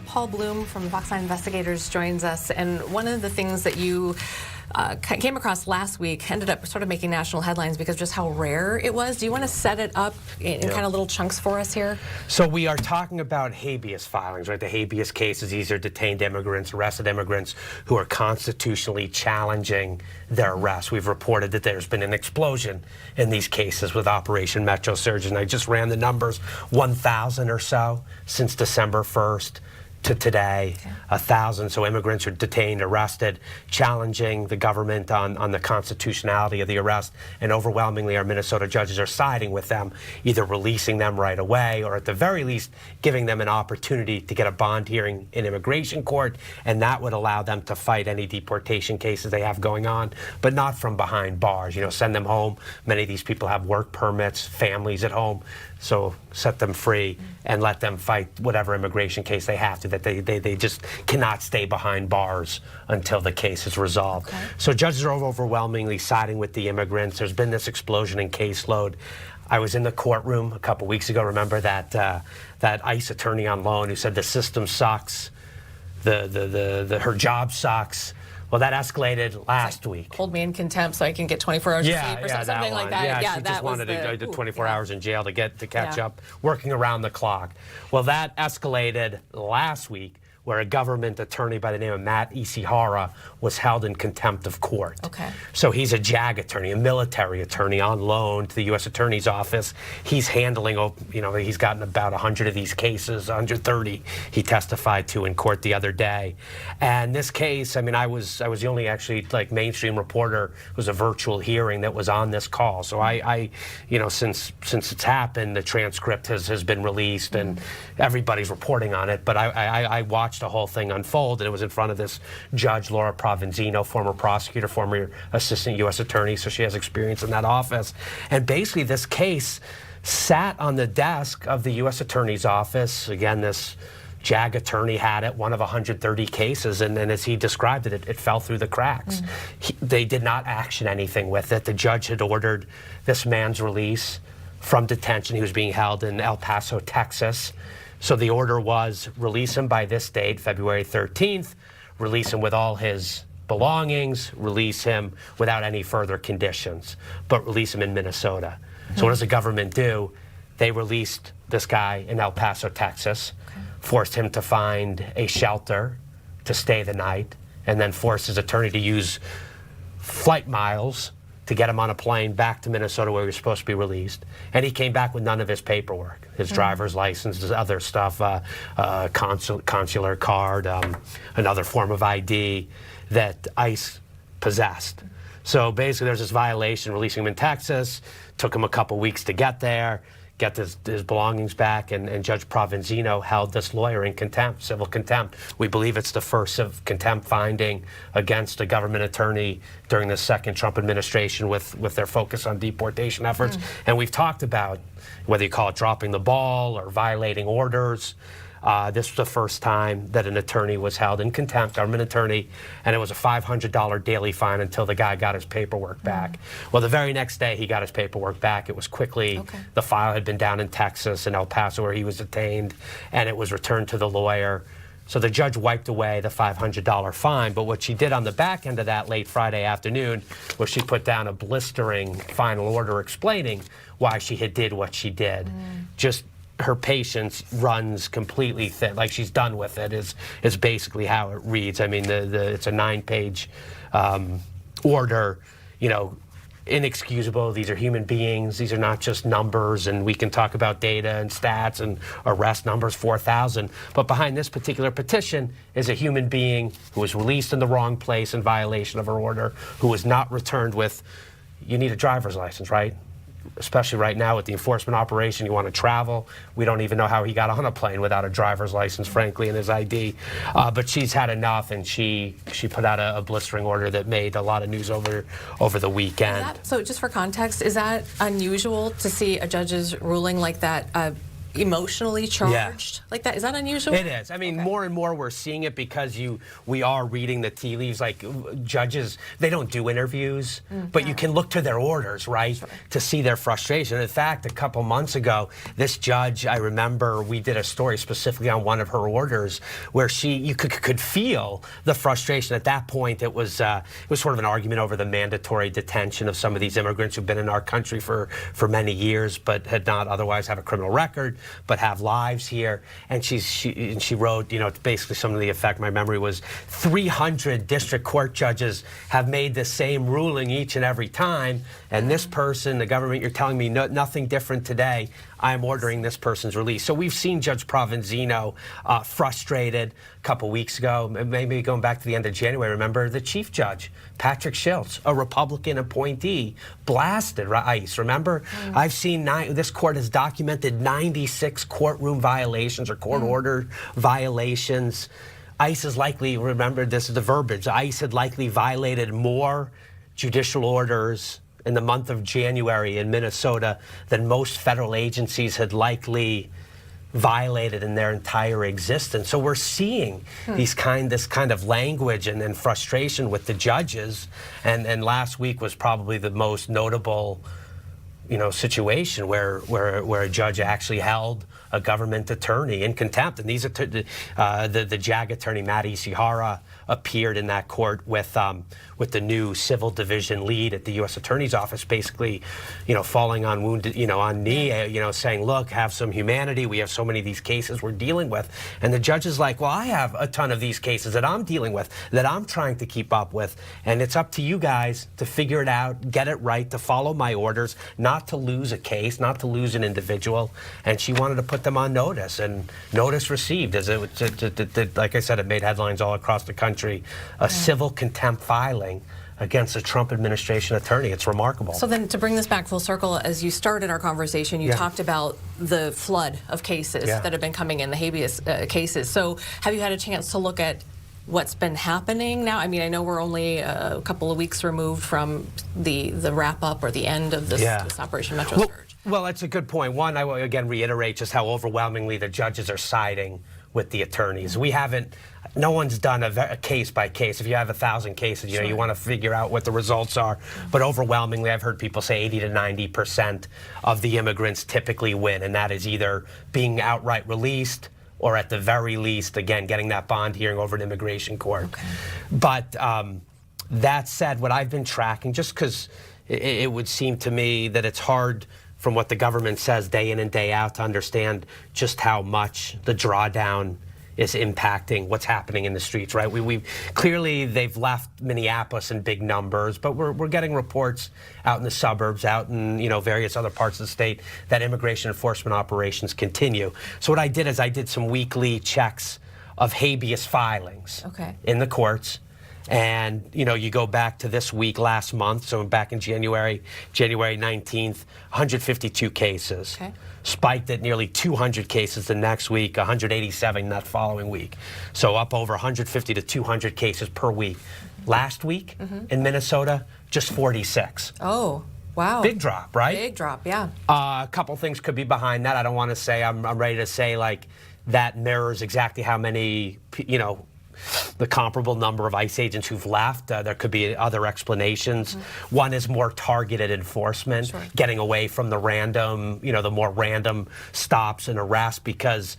Paul Blume from Fox 9 Investigators joins us, and one of the things that you came across last week ended up sort of making national headlines because of just how rare it was. Do you want to set it up in kind of little chunks for us here? So we are talking about habeas filings, right? The habeas cases, these are detained immigrants, arrested immigrants who are constitutionally challenging their arrest. We've reported that there's been an explosion in these cases with Operation Metro Surge, and I just ran the numbers, 1,000 or so since December 1st. To today, 1,000. So immigrants are detained, arrested, challenging the government on the constitutionality of the arrest. And overwhelmingly, our Minnesota judges are siding with them, either releasing them right away or at the very least giving them an opportunity to get a bond hearing in immigration court. And that would allow them to fight any deportation cases they have going on, but not from behind bars. You know, send them home. Many of these people have work permits, families at home. So set them free and let them fight whatever immigration case they have to, that they just cannot stay behind bars until the case is resolved. Okay. So judges are overwhelmingly siding with the immigrants. There's been this explosion in caseload. I was in the courtroom a couple weeks ago. Remember that that ICE attorney on loan who said the system sucks, her job sucks. Well, that escalated last week. Hold me in contempt so I can get 24 hours of sleep or something like that. Yeah, she just wanted to do 24 hours in jail to catch up, working around the clock. Well, that escalated last week, where a government attorney by the name of Matt Ishihara was held in contempt of court. Okay. So he's a JAG attorney, a military attorney on loan to the U.S. Attorney's Office. He's handling, you know, he's gotten about 100 of these cases, 130 he testified to in court the other day. And this case, I mean, I was the only actually like mainstream reporter. It was a virtual hearing that was on this call. So I you know, since it's happened, the transcript has been released and everybody's reporting on it. But I watched the whole thing unfold, and it was in front of this judge, Laura Provenzino, former prosecutor, former assistant U.S. attorney, so she has experience in that office. And basically this case sat on the desk of the U.S. Attorney's Office. Again, this JAG attorney had it, one of 130 cases, and then as he described it, it fell through the cracks. They did not action anything with it. The judge had ordered this man's release from detention. He was being held in El Paso, Texas. So the order was release him by this date, February 13th, release him with all his belongings, release him without any further conditions, but release him in Minnesota. So what does the government do? They released this guy in El Paso, Texas, forced him to find a shelter to stay the night, and then forced his attorney to use flight miles to get him on a plane back to Minnesota where he was supposed to be released. And he came back with none of his paperwork, his driver's license, his other stuff, consular card, another form of ID that ICE possessed. So basically there's this violation, releasing him in Texas, took him a couple weeks to get there, get his belongings back, and Judge Provenzino held this lawyer in contempt, civil contempt. We believe it's the first of contempt finding against a government attorney during the second Trump administration with their focus on deportation efforts. And we've talked about whether you call it dropping the ball or violating orders. This was the first time that an attorney was held in contempt, government attorney, and it was a $500 daily fine until the guy got his paperwork back. Well, the very next day he got his paperwork back. It was quickly, the file had been down in Texas, in El Paso where he was detained, and it was returned to the lawyer. So the judge wiped away the $500 fine, but what she did on the back end of that late Friday afternoon was she put down a blistering final order explaining why she had did what she did. Just her patience runs completely thin, like she's done with it, is basically how it reads. I mean, it's a 9-page order, you know, inexcusable. These are human beings. These are not just numbers, and we can talk about data and stats and arrest numbers, 4,000. But behind this particular petition is a human being who was released in the wrong place in violation of her order, who was not returned with, you need a driver's license, right? Especially right now with the enforcement operation, you want to travel. We don't even know how he got on a plane without a driver's license, frankly, and his ID. But she's had enough, and she put out a blistering order that made a lot of news over the weekend. So just for context, is that unusual to see a judge's ruling like that? emotionally charged like that? Is that unusual? It is. I mean, more and more we're seeing it because we are reading the tea leaves. Like judges, they don't do interviews, but you can look to their orders, right, to see their frustration. In fact, a couple months ago, this judge, I remember we did a story specifically on one of her orders where you could feel the frustration. At that point, it was sort of an argument over the mandatory detention of some of these immigrants who've been in our country for many years, but had not otherwise have a criminal record, but have lives here. And she wrote, you know, basically some of the effect, my memory was 300 district court judges have made the same ruling each and every time. And this person, the government, you're telling me nothing different today. I'm ordering this person's release. So we've seen Judge Provenzino frustrated a couple weeks ago, maybe going back to the end of January. Remember the chief judge, Patrick Schiltz, a Republican appointee, blasted ICE. Remember, I've seen this court has documented 96 courtroom violations or court order violations. ICE is likely, remember this is the verbiage, ICE had likely violated more judicial orders in the month of January in Minnesota than most federal agencies had likely violated in their entire existence. So we're seeing this kind of language and frustration with the judges. And last week was probably the most notable, you know, situation where a judge actually held a government attorney in contempt. And these are the JAG attorney, Matt Ishihara, appeared in that court with the new civil division lead at the U.S. Attorney's Office, basically, you know, falling on wounded, you know, on knee, you know, saying, look, have some humanity. We have so many of these cases we're dealing with. And the judge is like, well, I have a ton of these cases that I'm dealing with, that I'm trying to keep up with. And it's up to you guys to figure it out, get it right, to follow my orders, not to lose a case, not to lose an individual. And she wanted to put them on notice, and notice received, as like I said, it made headlines all across the country, a civil contempt filing against a Trump administration attorney. It's remarkable. So then, to bring this back full circle, as you started our conversation, you talked about the flood of cases that have been coming in, the habeas cases. So have you had a chance to look at what's been happening now? I mean, I know we're only a couple of weeks removed from the wrap up or the end of this Operation Metro Surge. Well, that's a good point. One, I will again reiterate just how overwhelmingly the judges are siding with the attorneys. No one's done a case by case. If you have 1,000 cases, you know, you want to figure out what the results are. But overwhelmingly, I've heard people say 80 to 90% of the immigrants typically win, and that is either being outright released or at the very least, again, getting that bond hearing over an immigration court. But that said, what I've been tracking, just because it would seem to me that it's hard from what the government says day in and day out to understand just how much the drawdown is impacting what's happening in the streets, right? We clearly they've left Minneapolis in big numbers, but we're getting reports out in the suburbs, out in, you know, various other parts of the state that immigration enforcement operations continue. So what I did is I did some weekly checks of habeas filings in the courts. And, you know, you go back to this week, last month, so back in January 19th, 152 cases. Spiked at nearly 200 cases the next week, 187 that following week. So up over 150 to 200 cases per week. Last week in Minnesota, just 46. Oh, wow. Big drop, right? Big drop, yeah. A couple things could be behind that. I don't want to say, I'm ready to say, like, that mirrors exactly how many, you know, the comparable number of ICE agents who've left. There could be other explanations. One is more targeted enforcement, getting away from the random, you know, the more random stops and arrests, because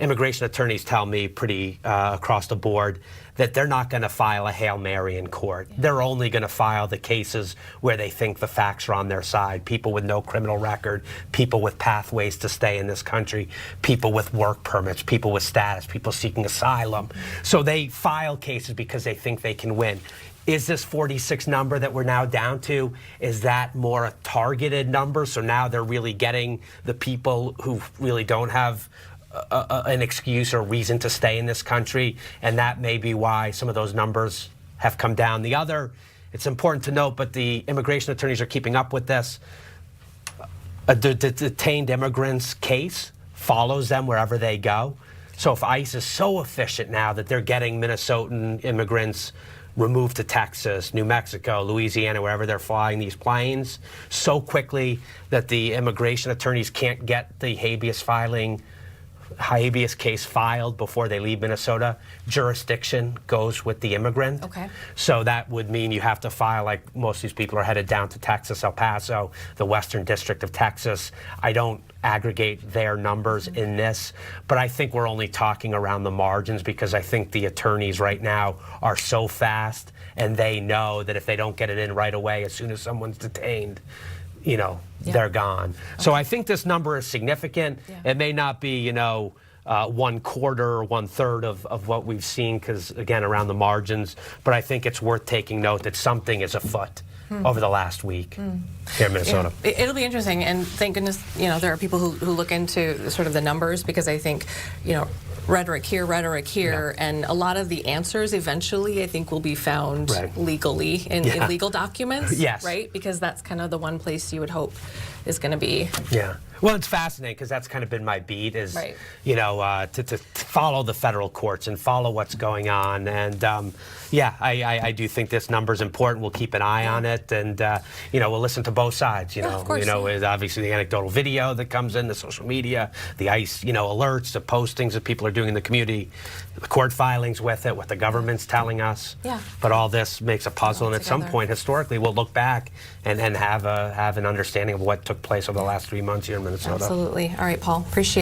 immigration attorneys tell me pretty across the board that they're not going to file a Hail Mary in court. They're only going to file the cases where they think the facts are on their side. People with no criminal record, people with pathways to stay in this country, people with work permits, people with status, people seeking asylum. So they file cases because they think they can win. Is this 46 number that we're now down to, is that more a targeted number? So now they're really getting the people who really don't have an excuse or reason to stay in this country, and that may be why some of those numbers have come down. The other, it's important to note, but the immigration attorneys are keeping up with this. A detained immigrant's case follows them wherever they go. So if ICE is so efficient now that they're getting Minnesotan immigrants removed to Texas, New Mexico, Louisiana, wherever they're flying these planes, so quickly that the immigration attorneys can't get the habeas case filed before they leave Minnesota. Jurisdiction goes with the immigrant. Okay. So that would mean you have to file, like most of these people are headed down to Texas, El Paso, the Western District of Texas. I don't aggregate their numbers in this, but I think we're only talking around the margins because I think the attorneys right now are so fast and they know that if they don't get it in right away as soon as someone's detained, you know, they're gone. Okay. So I think this number is significant. Yeah. It may not be, you know, 1/4 or 1/3 of what we've seen, because again, around the margins, but I think it's worth taking note that something is afoot over the last week here in Minnesota. Yeah. It'll be interesting, and thank goodness, you know, there are people who look into sort of the numbers, because I think, you know, rhetoric here, and a lot of the answers eventually, I think, will be found legally in legal documents, right? Because that's kind of the one place you would hope is going to be. Yeah. Well, it's fascinating because that's kind of been my beat, is, you know, to follow the federal courts and follow what's going on. And I do think this number is important. We'll keep an eye on it, and you know, we'll listen to both sides. You know, with obviously the anecdotal video that comes in, the social media, the ICE, you know, alerts, the postings that people are doing in the community, the court filings with it, what the government's telling us. Yeah. But all this makes a puzzle, and at some point, historically, we'll look back and have an understanding of what took place over the last 3 months here in Minnesota. Absolutely. All right, Paul. Appreciate it.